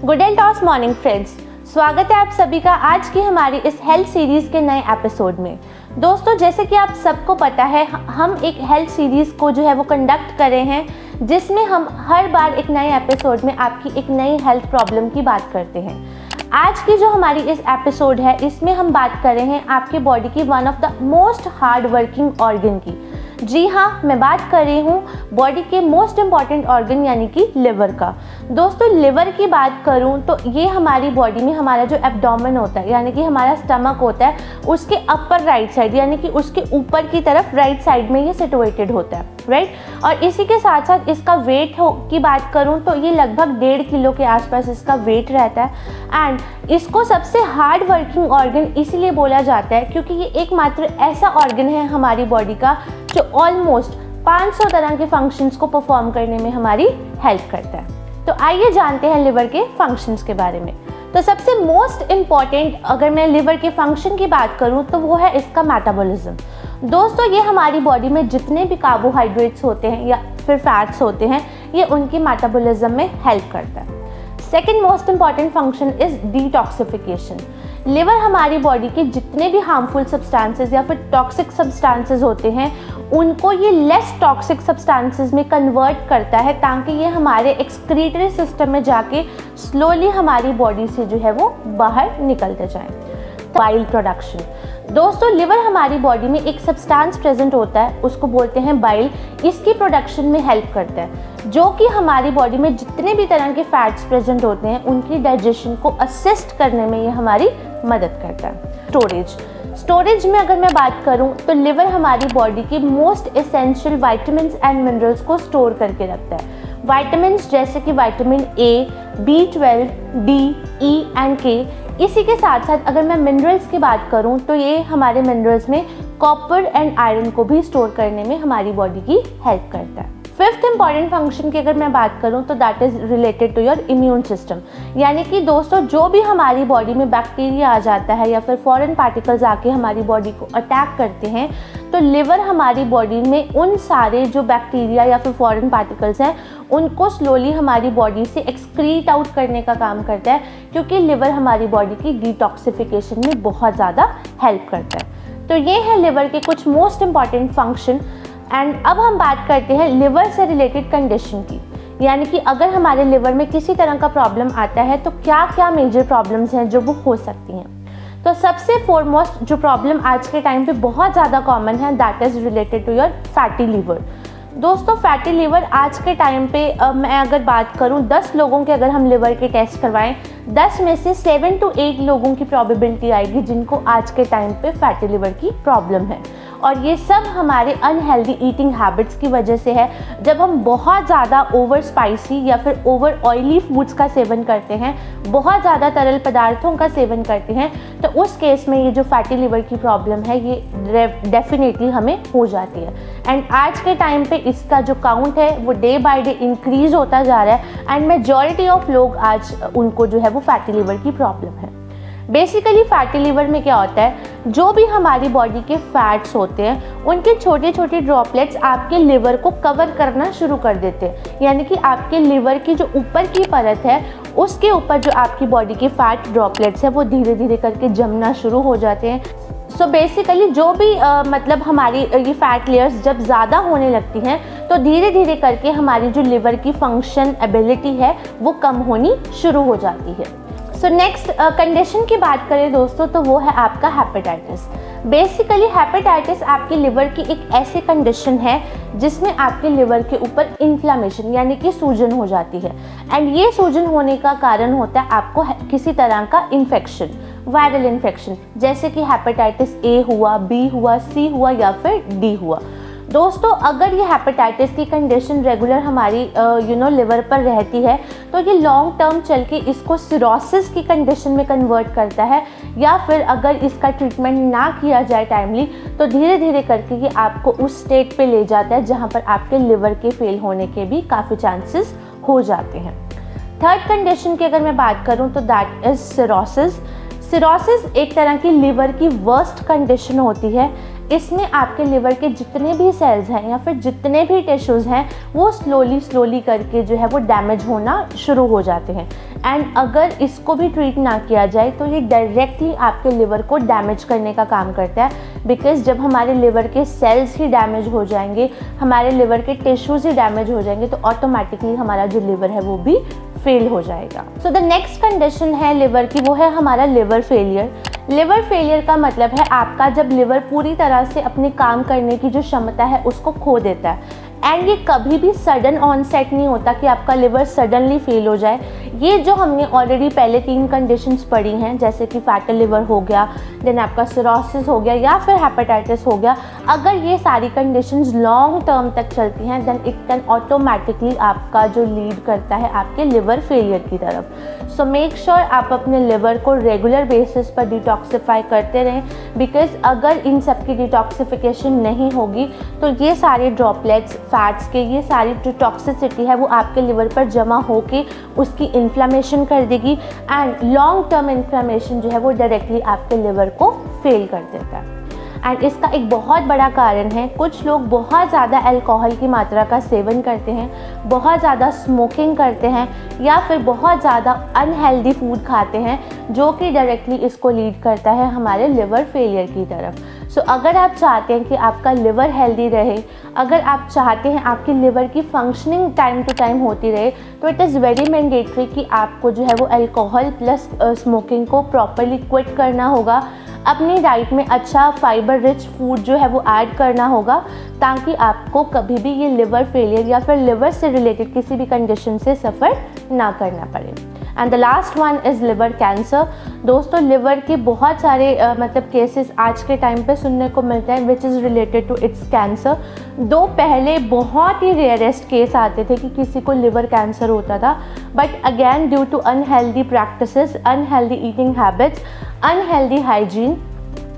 Good and toss morning friends, स्वागत है आप सभी का आज की हमारी इस हेल्थ सीरीज़ के नए एपिसोड में। दोस्तों, जैसे कि आप सबको पता है, हम एक हेल्थ सीरीज़ को जो है वो कंडक्ट कर रहे हैं, जिसमें हम हर बार एक नए एपिसोड में आपकी एक नई हेल्थ प्रॉब्लम की बात करते हैं। आज की जो हमारी इस एपिसोड है, इसमें हम बात कर रहे हैं आपके बॉडी की one of the most hard working organ की। जी हाँ, मैं बात कर रही हूँ बॉडी के मोस्ट इम्पॉर्टेंट ऑर्गन यानी कि लिवर का। दोस्तों, लिवर की बात करूँ तो ये हमारी बॉडी में हमारा जो एब्डोमेन होता है यानी कि हमारा स्टमक होता है, उसके अपर राइट साइड यानी कि उसके ऊपर की तरफ राइट साइड में ये सिचुएटेड होता है, राइट। और इसी के साथ साथ इसका वेट की बात करूँ तो ये लगभग 1.5 किलो के आसपास इसका वेट रहता है। एंड इसको सबसे हार्ड वर्किंग ऑर्गन इसीलिए बोला जाता है क्योंकि ये एकमात्र ऐसा ऑर्गन है हमारी बॉडी का जो ऑलमोस्ट 500 तरह के फंक्शंस को परफॉर्म करने में हमारी हेल्प करता है। तो आइए जानते हैं लिवर के फंक्शंस के बारे में। तो सबसे मोस्ट इम्पॉर्टेंट अगर मैं लिवर के फंक्शन की बात करूं तो वो है इसका मेटाबॉलिज्म। दोस्तों, ये हमारी बॉडी में जितने भी कार्बोहाइड्रेट्स होते हैं या फिर फैट्स होते हैं, ये उनके मेटाबॉलिज्म में हेल्प करता है। Second most important function is detoxification. Liver हमारी बॉडी के जितने भी हार्मफुल सब्सटेंसेस या फिर टॉक्सिक सब्सटेंसेस होते हैं, उनको ये लेस टॉक्सिक सब्सटेंसेस में कन्वर्ट करता है ताकि ये हमारे एक्सक्रीटरी सिस्टम में जाके स्लोली हमारी बॉडी से जो है वो बाहर निकलते जाएं। Bile production. दोस्तों, लिवर हमारी बॉडी में एक सब्सटेंस प्रेजेंट होता है, उसको बोलते हैं बाइल। इसकी प्रोडक्शन में हेल्प करता है, जो कि हमारी बॉडी में जितने भी तरह के फैट्स प्रेजेंट होते हैं उनकी डाइजेशन को असिस्ट करने में ये हमारी मदद करता है। स्टोरेज में अगर मैं बात करूं तो लिवर हमारी बॉडी की most essential vitamins and minerals को स्टोर करके रखता है। विटामिन्स जैसे कि vitamin A, B12, D, E and K। इसी के साथ साथ अगर मैं मिनरल्स की बात करूं तो ये हमारे मिनरल्स में कॉपर एंड आयरन को भी स्टोर करने में हमारी बॉडी की हेल्प करता है। फिफ्थ इंपॉर्टेंट फंक्शन की अगर मैं बात करूं तो that is related to your immune system. यानी कि दोस्तों, जो भी हमारी बॉडी में बैक्टीरिया आ जाता है या फिर फॉरेन पार्टिकल्स आके हमारी बॉडी को अटैक करते हैं, तो लिवर हमारी बॉडी में उन सारे जो बैक्टीरिया या फिर फॉरेन पार्टिकल्स हैं उनको स्लोली हमारी बॉडी से एक्सक्रीट आउट करने का काम करता है, क्योंकि लिवर हमारी बॉडी की डिटॉक्सिफिकेशन में बहुत ज़्यादा हेल्प करता है। तो ये है लिवर के कुछ मोस्ट इंपॉर्टेंट फंक्शन। एंड अब हम बात करते हैं लिवर से रिलेटेड कंडीशन की, यानी कि अगर हमारे लिवर में किसी तरह का प्रॉब्लम आता है तो क्या क्या मेजर प्रॉब्लम्स हैं जो वो हो सकती हैं। तो सबसे फॉरमोस्ट जो प्रॉब्लम आज के टाइम पे बहुत ज़्यादा कॉमन है, that is related to your fatty liver. दोस्तों, फैटी लिवर आज के टाइम पे मैं अगर बात करूं 10 लोगों के अगर हम लिवर के टेस्ट करवाएं, 10 में से 7 to 8 लोगों की प्रोबेबिलिटी आएगी जिनको आज के टाइम पे फैटी लिवर की प्रॉब्लम है। और ये सब हमारे अनहेल्दी ईटिंग हैबिट्स की वजह से है। जब हम बहुत ज़्यादा ओवर स्पाइसी या फिर ओवर ऑयली फूड्स का सेवन करते हैं, बहुत ज़्यादा तरल पदार्थों का सेवन करते हैं, तो उस केस में ये जो फैटी लिवर की प्रॉब्लम है ये डेफिनेटली हमें हो जाती है। एंड आज के टाइम पे इसका जो काउंट है वो डे बाय डे इंक्रीज होता जा रहा है। एंड मेजॉरिटी ऑफ लोग आज उनको जो है वो फैटी लिवर की प्रॉब्लम है। बेसिकली फैटी लिवर में क्या होता है, जो भी हमारी बॉडी के फैट्स होते हैं उनके छोटे छोटे ड्रॉपलेट्स आपके लिवर को कवर करना शुरू कर देते हैं। यानी कि आपके लिवर की जो ऊपर की परत है उसके ऊपर जो आपकी बॉडी के फैट ड्रॉपलेट्स है वो धीरे धीरे करके जमना शुरू हो जाते हैं। सो बेसिकली जो भी मतलब हमारी ये फैट लेयर्स जब ज़्यादा होने लगती हैं तो धीरे धीरे करके हमारी जो लिवर की फंक्शन एबिलिटी है वो कम होनी शुरू हो जाती है। सो नेक्स्ट कंडीशन की बात करें दोस्तों तो वो है आपका हेपेटाइटिस। बेसिकली हेपेटाइटिस आपकी लिवर की एक ऐसी कंडीशन है जिसमें आपके लिवर के ऊपर इन्फ्लामेशन यानी कि सूजन हो जाती है। एंड ये सूजन होने का कारण होता है आपको किसी तरह का इन्फेक्शन, वायरल इन्फेक्शन, जैसे कि हेपेटाइटिस ए हुआ, बी हुआ, सी हुआ या फिर डी हुआ। दोस्तों, अगर ये हेपेटाइटिस की कंडीशन रेगुलर हमारी लिवर पर रहती है तो ये लॉन्ग टर्म चल के इसको सिरोसिस की कंडीशन में कन्वर्ट करता है, या फिर अगर इसका ट्रीटमेंट ना किया जाए टाइमली तो धीरे धीरे करके ये आपको उस स्टेट पे ले जाता है जहाँ पर आपके लिवर के फेल होने के भी काफ़ी चांसेस हो जाते हैं। थर्ड कंडीशन की अगर मैं बात करूँ तो दैट इज़ सिरोसिस। सिरोसिस एक तरह की लिवर की वर्स्ट कंडीशन होती है। इसमें आपके लिवर के जितने भी सेल्स हैं या फिर जितने भी टिश्यूज़ हैं वो स्लोली करके जो है वो डैमेज होना शुरू हो जाते हैं। एंड अगर इसको भी ट्रीट ना किया जाए तो ये डायरेक्टली आपके लिवर को डैमेज करने का काम करता है, बिकॉज जब हमारे लिवर के सेल्स ही डैमेज हो जाएंगे, हमारे लिवर के टिश्यूज़ ही डैमेज हो जाएंगे, तो ऑटोमेटिकली हमारा जो लिवर है वो भी फेल हो जाएगा। सो द नेक्स्ट कंडीशन है लिवर की, वो है हमारा लिवर फेलियर। लिवर फेलियर का मतलब है आपका जब लिवर पूरी तरह से अपने काम करने की जो क्षमता है उसको खो देता है। एंड ये कभी भी सडन ऑनसेट नहीं होता कि आपका लिवर सडनली फेल हो जाए। ये जो हमने ऑलरेडी पहले 3 कंडीशंस पढ़ी हैं, जैसे कि फैटी लिवर हो गया, देन आपका सिरोसिस हो गया या फिर हेपेटाइटिस हो गया, अगर ये सारी कंडीशंस लॉन्ग टर्म तक चलती हैं देन इट कैन ऑटोमेटिकली आपका जो लीड करता है आपके लिवर फेलियर की तरफ। सो मेक श्योर आप अपने लिवर को रेगुलर बेसिस पर डिटॉक्सिफाई करते रहें, बिकॉज अगर इन सब की डिटॉक्सिफिकेशन नहीं होगी तो ये सारे ड्रॉपलेट्स फैट्स के, ये सारी जो टॉक्सिसिटी है वो आपके लिवर पर जमा होके उसकी इन्फ्लेमेशन कर देगी एंड लॉन्ग टर्म इन्फ्लेमेशन जो है वो डायरेक्टली आपके लिवर को फेल कर देता है। एंड इसका एक बहुत बड़ा कारण है, कुछ लोग बहुत ज़्यादा अल्कोहल की मात्रा का सेवन करते हैं, बहुत ज़्यादा स्मोकिंग करते हैं या फिर बहुत ज़्यादा अनहेल्दी फूड खाते हैं, जो कि डायरेक्टली इसको लीड करता है हमारे लिवर फेलियर की तरफ। सो अगर आप चाहते हैं कि आपका लिवर हेल्दी रहे, अगर आप चाहते हैं आपकी लिवर की फंक्शनिंग टाइम टू टाइम होती रहे, तो इट इज़ वेरी मैंडेटरी कि आपको जो है वो अल्कोहल प्लस स्मोकिंग को प्रॉपरली क्विट करना होगा। अपनी डाइट में अच्छा फाइबर रिच फूड जो है वो ऐड करना होगा, ताकि आपको कभी भी ये लिवर फेलियर या फिर लिवर से रिलेटेड किसी भी कंडीशन से सफ़र ना करना पड़े। And the last one is liver cancer. दोस्तों, लिवर के बहुत सारे मतलब केसेस आज के टाइम पे सुनने को मिलते हैं which is related to its cancer. दो पहले बहुत ही रेयरेस्ट केस आते थे कि किसी को लिवर कैंसर होता था, but again due to unhealthy practices, unhealthy eating habits, unhealthy hygiene,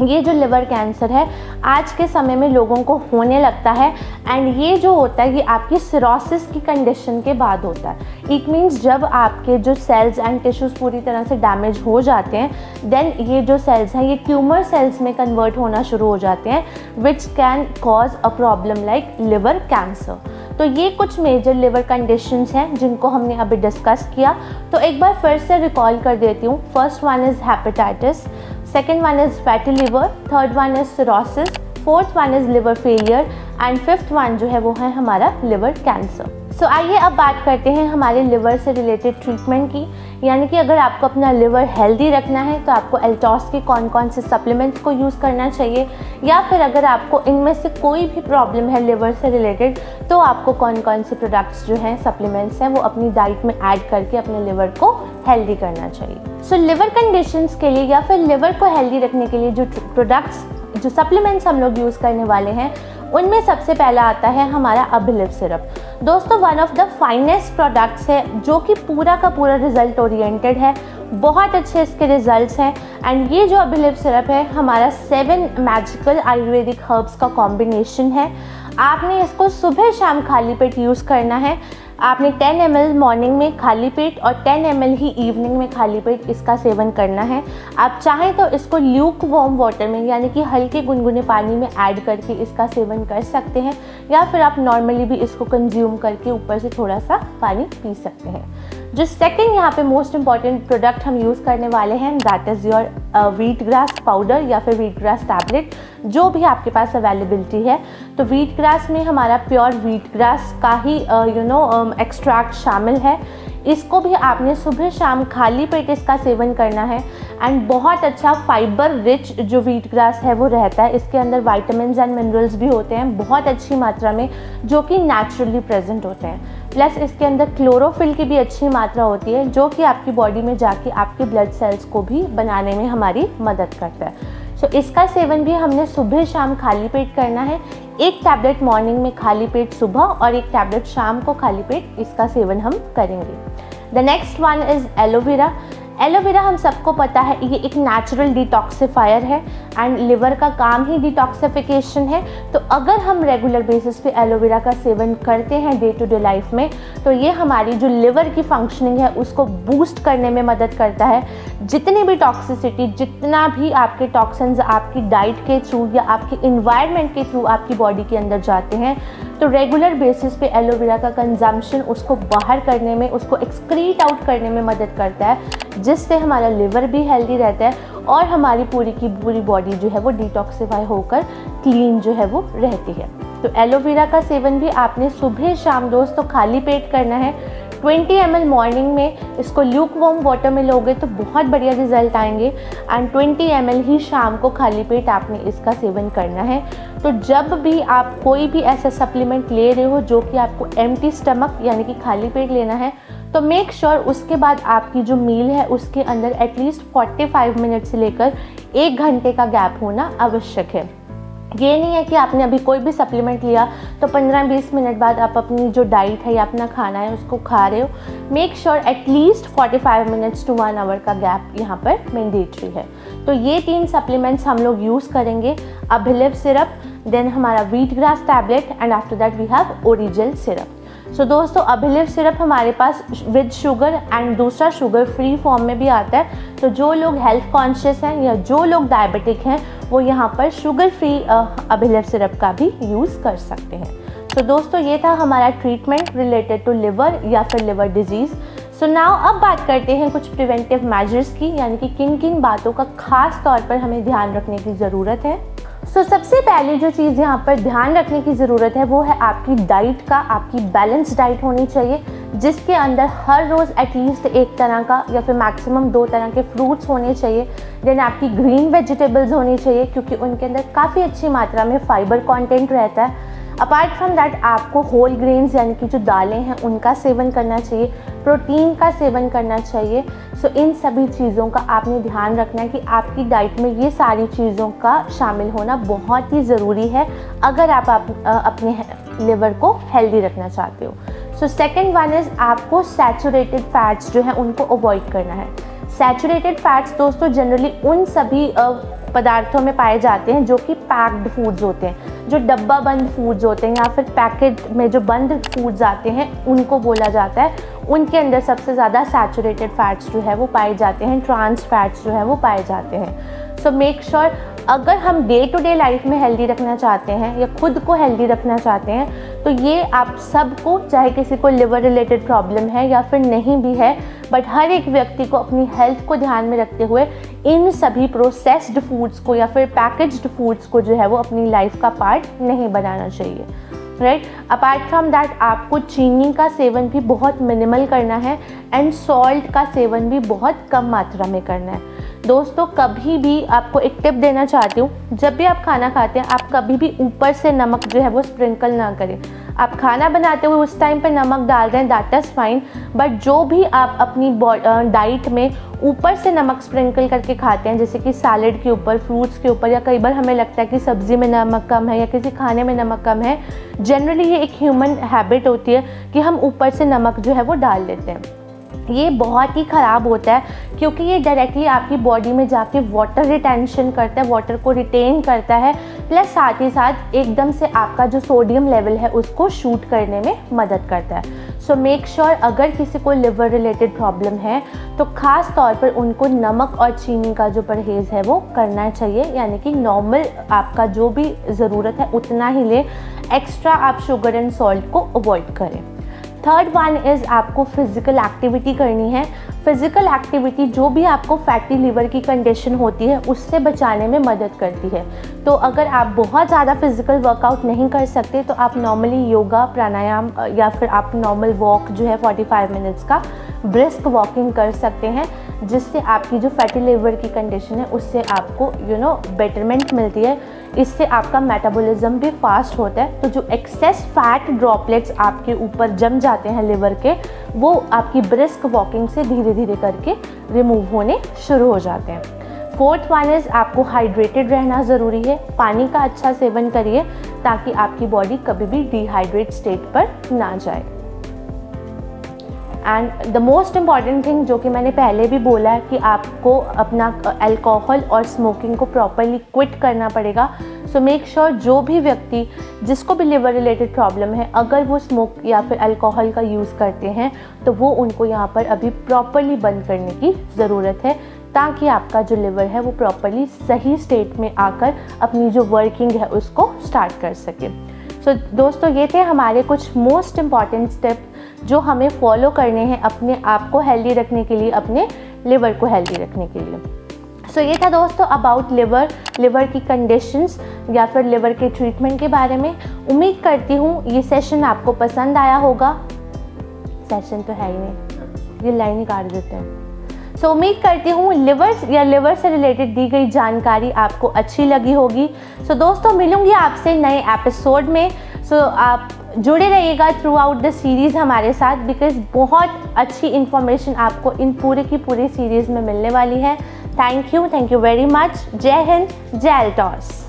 ये जो लिवर कैंसर है आज के समय में लोगों को होने लगता है। एंड ये जो होता है ये आपकी सिरोसिस की कंडीशन के बाद होता है। इट मीन्स जब आपके जो सेल्स एंड टिश्यूज़ पूरी तरह से डैमेज हो जाते हैं, देन ये जो सेल्स हैं ये ट्यूमर सेल्स में कन्वर्ट होना शुरू हो जाते हैं, which can cause a problem like liver cancer. तो ये कुछ मेजर लिवर कंडीशंस हैं जिनको हमने अभी डिस्कस किया। तो एक बार फिर से रिकॉल कर देती हूँ। First one is hepatitis, second one is fatty liver, third one is cirrhosis, fourth one is liver failure and fifth one जो है वो है हमारा liver cancer। सो आइए अब बात करते हैं हमारे लिवर से रिलेटेड ट्रीटमेंट की, यानी कि अगर आपको अपना लिवर हेल्दी रखना है तो आपको एल्टॉस के कौन कौन से सप्लीमेंट्स को यूज़ करना चाहिए, या फिर अगर आपको इनमें से कोई भी प्रॉब्लम है लिवर से रिलेटेड तो आपको कौन कौन से प्रोडक्ट्स जो हैं, सप्लीमेंट्स हैं, वो अपनी डाइट में ऐड करके अपने लिवर को हेल्दी करना चाहिए। सो लिवर कंडीशंस के लिए या फिर लिवर को हेल्दी रखने के लिए जो प्रोडक्ट्स, जो सप्लीमेंट्स हम लोग यूज़ करने वाले हैं, उनमें सबसे पहला आता है हमारा अबिलिव सिरप। दोस्तों, one of the finest products है जो कि पूरा का पूरा रिजल्ट ओरिएंटेड है, बहुत अच्छे इसके रिजल्ट्स हैं। एंड ये जो अबिलिव सिरप है हमारा 7 मैजिकल आयुर्वेदिक हर्ब्स का कॉम्बिनेशन है। आपने इसको सुबह शाम खाली पेट यूज़ करना है। आपने 10 ml मॉर्निंग में खाली पेट और 10 ml ही इवनिंग में खाली पेट इसका सेवन करना है। आप चाहें तो इसको ल्यूक वार्म वाटर में यानी कि हल्के गुनगुने पानी में ऐड करके इसका सेवन कर सकते हैं, या फिर आप नॉर्मली भी इसको कंज्यूम करके ऊपर से थोड़ा सा पानी पी सकते हैं। जो सेकंड यहाँ पे मोस्ट इंपॉर्टेंट प्रोडक्ट हम यूज़ करने वाले हैं, that is your wheat grass powder या फिर व्हीट ग्रास टैबलेट, जो भी आपके पास अवेलेबिलिटी है। तो व्हीट ग्रास में हमारा प्योर व्हीट ग्रास का ही एक्सट्रैक्ट शामिल है। इसको भी आपने सुबह शाम खाली पेट इसका सेवन करना है। एंड बहुत अच्छा फाइबर रिच जो व्हीट ग्रास है वो रहता है, इसके अंदर विटामिन्स एंड मिनरल्स भी होते हैं बहुत अच्छी मात्रा में, जो कि नेचुरली प्रेजेंट होते हैं। प्लस इसके अंदर क्लोरोफिल की भी अच्छी मात्रा होती है, जो कि आपकी बॉडी में जाके आपके ब्लड सेल्स को भी बनाने में हमारी मदद करता है। सो इसका सेवन भी हमने सुबह शाम खाली पेट करना है। एक टैबलेट मॉर्निंग में खाली पेट सुबह और एक टैबलेट शाम को खाली पेट इसका सेवन हम करेंगे। The next one is aloe vera. Aloe vera हम सबको पता है ये एक नेचुरल डिटॉक्सिफायर है। एंड लिवर का काम ही डिटॉक्सिफिकेशन है। तो अगर हम रेगुलर बेसिस पे एलोवेरा का सेवन करते हैं डे टू डे लाइफ में, तो ये हमारी जो लिवर की फंक्शनिंग है उसको बूस्ट करने में मदद करता है। जितनी भी टॉक्सिसिटी, जितना भी आपके टॉक्सिन्स आपकी डाइट के थ्रू या आपके इन्वायरमेंट के थ्रू आपकी बॉडी के अंदर जाते हैं, तो रेगुलर बेसिस पे एलोवेरा का कंजम्पशन उसको बाहर करने में, उसको एक्सक्रीट आउट करने में मदद करता है, जिससे हमारा लिवर भी हेल्दी रहता है और हमारी पूरी की पूरी बॉडी जो है वो डिटॉक्सिफाई होकर क्लीन जो है वो रहती है। तो एलोवेरा का सेवन भी आपने सुबह शाम दोस्तों खाली पेट करना है। 20 ml मॉर्निंग में इसको ल्यूक वार्म वाटर में लोगे तो बहुत बढ़िया रिजल्ट आएंगे, एंड 20 ml ही शाम को खाली पेट आपने इसका सेवन करना है। तो जब भी आप कोई भी ऐसा सप्लीमेंट ले रहे हो जो कि आपको एम्प्टी स्टमक यानी कि खाली पेट लेना है, तो मेक श्योर उसके बाद आपकी जो मील है उसके अंदर एटलीस्ट 45 मिनट से लेकर 1 घंटे का गैप होना आवश्यक है। ये नहीं है कि आपने अभी कोई भी सप्लीमेंट लिया तो 15-20 मिनट बाद आप अपनी जो डाइट है या अपना खाना है उसको खा रहे हो। Make sure at least 45 minutes to 1 hour का गैप यहाँ पर मैंडेटरी है। तो ये 3 सप्लीमेंट्स हम लोग यूज़ करेंगे, अभिलिव सिरप, देन हमारा wheat grass tablet, and after that we have ओरिजिल सिरप। सो दोस्तों, अभिलिव सिरप हमारे पास विद शुगर एंड दूसरा शुगर फ्री फॉर्म में भी आता है। तो जो लोग हेल्थ कॉन्शियस हैं या जो लोग डायबिटिक हैं वो यहाँ पर शुगर फ्री अभिलिव सिरप का भी यूज़ कर सकते हैं। तो दोस्तों, ये था हमारा ट्रीटमेंट रिलेटेड टू लिवर या फिर लिवर डिजीज़। सो नाउ अब बात करते हैं कुछ प्रिवेंटिव मेजर्स की, यानी कि किन किन बातों का खास तौर पर हमें ध्यान रखने की ज़रूरत है। सबसे पहले जो चीज़ यहाँ पर ध्यान रखने की ज़रूरत है वो है आपकी डाइट का। आपकी बैलेंस डाइट होनी चाहिए जिसके अंदर हर रोज़ एटलीस्ट 1 तरह का या फिर मैक्सिमम 2 तरह के फ्रूट्स होने चाहिए। देन आपकी ग्रीन वेजिटेबल्स होनी चाहिए क्योंकि उनके अंदर काफ़ी अच्छी मात्रा में फाइबर कंटेंट रहता है। अपार्ट फ्रॉम दैट आपको होल ग्रेन्स यानी कि जो दालें हैं उनका सेवन करना चाहिए, प्रोटीन का सेवन करना चाहिए। सो इन सभी चीज़ों का आपने ध्यान रखना है कि आपकी डाइट में ये सारी चीज़ों का शामिल होना बहुत ही ज़रूरी है अगर आप अपने लिवर को हेल्दी रखना चाहते हो। सो सेकेंड वन इज़ आपको सैचुरेटेड फैट्स जो हैं उनको अवॉइड करना है। सैचुरेटेड फैट्स दोस्तों जनरली उन सभी पदार्थों में पाए जाते हैं जो कि पैक्ड फूड्स होते हैं, जो डब्बा बंद फूड्स होते हैं या फिर पैकेट में जो बंद फूड्स आते हैं उनको बोला जाता है। उनके अंदर सबसे ज़्यादा सैचुरेटेड फैट्स जो है वो पाए जाते हैं, ट्रांस फैट्स जो है वो पाए जाते हैं। सो मेक श्योर अगर हम डे टू डे लाइफ में हेल्दी रखना चाहते हैं या खुद को हेल्दी रखना चाहते हैं तो ये आप सबको, चाहे किसी को लिवर रिलेटेड प्रॉब्लम है या फिर नहीं भी है, बट हर एक व्यक्ति को अपनी हेल्थ को ध्यान में रखते हुए इन सभी प्रोसेस्ड फूड्स को या फिर पैकेज्ड फूड्स को जो है वो अपनी लाइफ का पार्ट नहीं बनाना चाहिए, राइट। अपार्ट फ्रॉम दैट आपको चीनी का सेवन भी बहुत मिनिमल करना है एंड सॉल्ट का सेवन भी बहुत कम मात्रा में करना है। दोस्तों, कभी भी आपको एक टिप देना चाहती हूँ, जब भी आप खाना खाते हैं आप कभी भी ऊपर से नमक जो है वो स्प्रिंकल ना करें। आप खाना बनाते हुए उस टाइम पे नमक डाल दें, दैट इज़ फाइन, बट जो भी आप अपनी डाइट में ऊपर से नमक स्प्रिंकल करके खाते हैं, जैसे कि सैलेड के ऊपर, फ्रूट्स के ऊपर, या कई बार हमें लगता है कि सब्ज़ी में नमक कम है या किसी खाने में नमक कम है, जनरली ये एक ह्यूमन हैबिट होती है कि हम ऊपर से नमक जो है वो डाल देते हैं। ये बहुत ही ख़राब होता है क्योंकि ये डायरेक्टली आपकी बॉडी में जाके वाटर रिटेंशन करता है, वाटर को रिटेन करता है, प्लस साथ ही साथ एकदम से आपका जो सोडियम लेवल है उसको शूट करने में मदद करता है। सो मेक श्योर अगर किसी को लिवर रिलेटेड प्रॉब्लम है तो ख़ास तौर पर उनको नमक और चीनी का जो परहेज़ है वो करना चाहिए, यानी कि नॉर्मल आपका जो भी ज़रूरत है उतना ही लें, एक्स्ट्रा आप शुगर एंड सॉल्ट को अवॉइड करें। थर्ड वन इज़ आपको फिज़िकल एक्टिविटी करनी है। फिज़िकल एक्टिविटी जो भी आपको फैटी लिवर की कंडीशन होती है उससे बचाने में मदद करती है। तो अगर आप बहुत ज़्यादा फिज़िकल वर्कआउट नहीं कर सकते तो आप नॉर्मली योगा, प्राणायाम या फिर आप नॉर्मल वॉक जो है 45 मिनट्स का ब्रिस्क वॉकिंग कर सकते हैं, जिससे आपकी जो फैटी लिवर की कंडीशन है उससे आपको बेटरमेंट मिलती है। इससे आपका मेटाबॉलिज्म भी फास्ट होता है, तो जो एक्सेस फैट ड्रॉपलेट्स आपके ऊपर जम जाते हैं लिवर के, वो आपकी ब्रिस्क वॉकिंग से धीरे धीरे करके रिमूव होने शुरू हो जाते हैं। फोर्थ वन इज़ आपको हाइड्रेटेड रहना ज़रूरी है। पानी का अच्छा सेवन करिए ताकि आपकी बॉडी कभी भी डिहाइड्रेट स्टेट पर ना जाए। And the most important thing जो कि मैंने पहले भी बोला है कि आपको अपना अल्कोहल और स्मोकिंग को प्रॉपरली क्विट करना पड़ेगा। सो मेक श्योर जो भी व्यक्ति जिसको भी लिवर रिलेटेड प्रॉब्लम है, अगर वो स्मोक या फिर अल्कोहल का यूज़ करते हैं तो वो उनको यहाँ पर अभी प्रॉपरली बंद करने की ज़रूरत है, ताकि आपका जो लिवर है वो प्रॉपरली सही स्टेट में आकर अपनी जो वर्किंग है उसको स्टार्ट कर सके। सो दोस्तों, ये थे हमारे कुछ मोस्ट इम्पॉर्टेंट स्टेप जो हमें फॉलो करने हैं अपने आप को हेल्दी रखने के लिए, अपने लिवर को हेल्दी रखने के लिए। सो ये था दोस्तों अबाउट लिवर की कंडीशंस या फिर लिवर के ट्रीटमेंट के बारे में। उम्मीद करती हूँ ये सेशन आपको पसंद आया होगा। सेशन तो है ही नहीं, ये लाइन ही काट देते हैं। सो उम्मीद करती हूँ लिवर से रिलेटेड दी गई जानकारी आपको अच्छी लगी होगी। सो दोस्तों, मिलूंगी आपसे नए एपिसोड में। सो आप जुड़े रहिएगा थ्रू आउट द सीरीज़ हमारे साथ, बिकॉज बहुत अच्छी इन्फॉर्मेशन आपको इन पूरे की पूरी सीरीज़ में मिलने वाली है। Thank you very much. जय हिंद, जय एल्टॉस।